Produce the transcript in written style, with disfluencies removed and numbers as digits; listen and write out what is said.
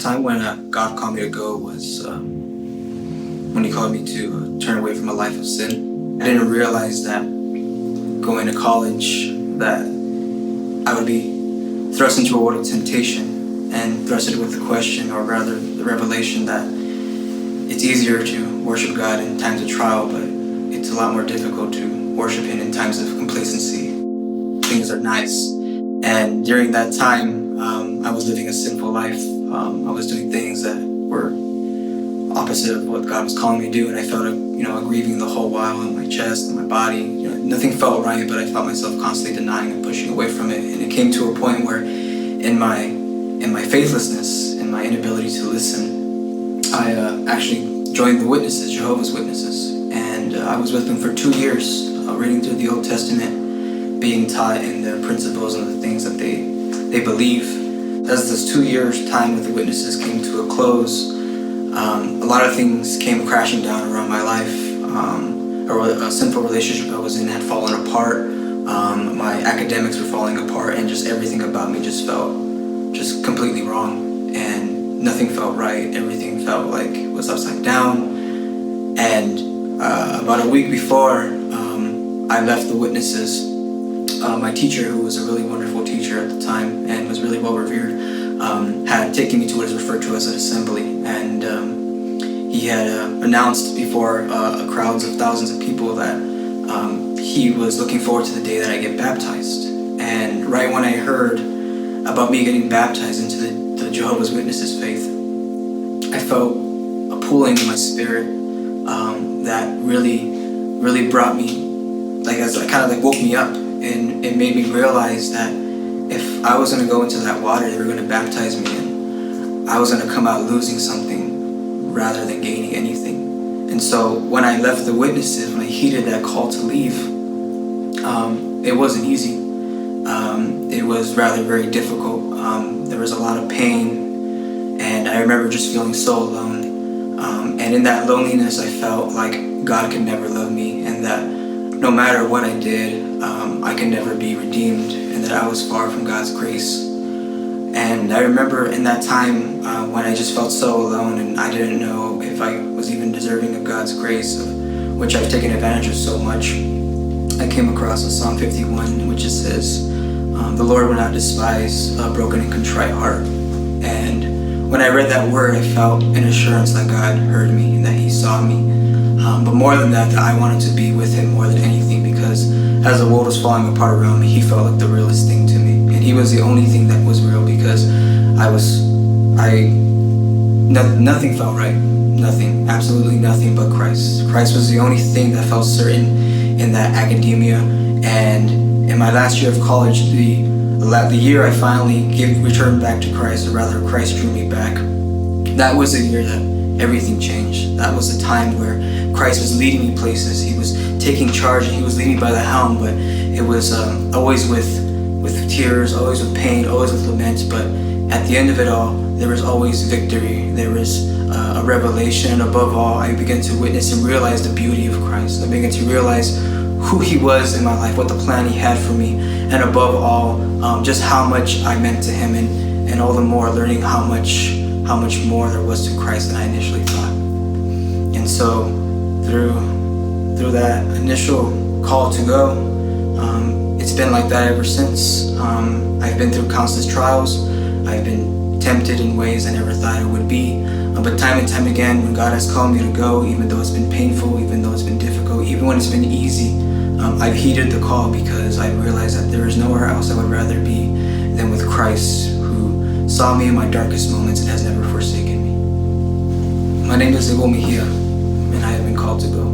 time when God called me to go was when He called me to turn away from a life of sin. I didn't realize that going to college that I would be thrust into a world of temptation and thrusted with the question, or rather the revelation, that it's easier to worship God in times of trial, but it's a lot more difficult to worship Him in times of complacency. Things are nice. And during that time, I was living a sinful life. I was doing things that were opposite of what God was calling me to do, and I felt a grieving the whole while in my chest and my body. Nothing felt right, but I felt myself constantly denying and pushing away from it. And it came to a point where, in my faithlessness, in my inability to listen, I actually joined the witnesses, Jehovah's Witnesses, and I was with them for 2 years, reading through the Old Testament, being taught in their principles and the things that they believe. As this 2 years time with the witnesses came to a close, a lot of things came crashing down around my life. A sinful relationship I was in had fallen apart. My academics were falling apart, and just everything about me just felt just completely wrong, and nothing felt right. Everything felt like it was upside down. And about a week before I left the witnesses, my teacher, who was a really wonderful teacher at the time and was really well revered, had taken me to what is referred to as an assembly, and he had announced before crowds of thousands of people that he was looking forward to the day that I get baptized. And right when I heard about me getting baptized into the Jehovah's Witnesses faith, I felt a pulling in my spirit that really brought me, woke me up, and it made me realize that if I was going to go into that water they were going to baptize me in, I was going to come out losing something rather than gaining anything. And so when I left the witnesses, when I heeded that call to leave, it wasn't easy. It was rather very difficult. There was a lot of pain, and I remember just feeling so alone. And in that loneliness, I felt like God could never love me, and that no matter what I did, I could never be redeemed, and that I was far from God's grace. And I remember in that time when I just felt so alone, and I didn't know if I was even deserving of God's grace, of which I've taken advantage of so much, I came across a Psalm 51, in which it says, "The Lord will not despise a broken and contrite heart." And when I read that word, I felt an assurance that God heard me and that He saw me. But more than that I wanted to be with Him more than anything, because as the world was falling apart around me, He felt like the realest thing to me. And He was the only thing that was real, because nothing felt right. Nothing, absolutely nothing but Christ. Christ was the only thing that felt certain in that academia. And in my last year of college, the year I finally returned back to Christ, or rather Christ drew me back, that was the year that everything changed. That was the time where Christ was leading me places. He was taking charge, and He was leading me by the helm, but it was always with tears, always with pain, always with lament. But at the end of it all, there was always victory. There was a revelation, and above all, I began to witness and realize the beauty of Christ. I began to realize who He was in my life, what the plan He had for me, and above all, just how much I meant to Him, and all the more learning how much more there was to Christ than I initially thought. And so through that initial call to go, it's been like that ever since. I've been through countless trials. I've been tempted in ways I never thought I would be. But time and time again, when God has called me to go, even though it's been painful, even though it's been difficult, even when it's been easy, I've heeded the call, because I realized that there is nowhere else I would rather be than with Christ, who saw me in my darkest moments and has never forsaken me. My name is Abel Mejia, and I have been called to go.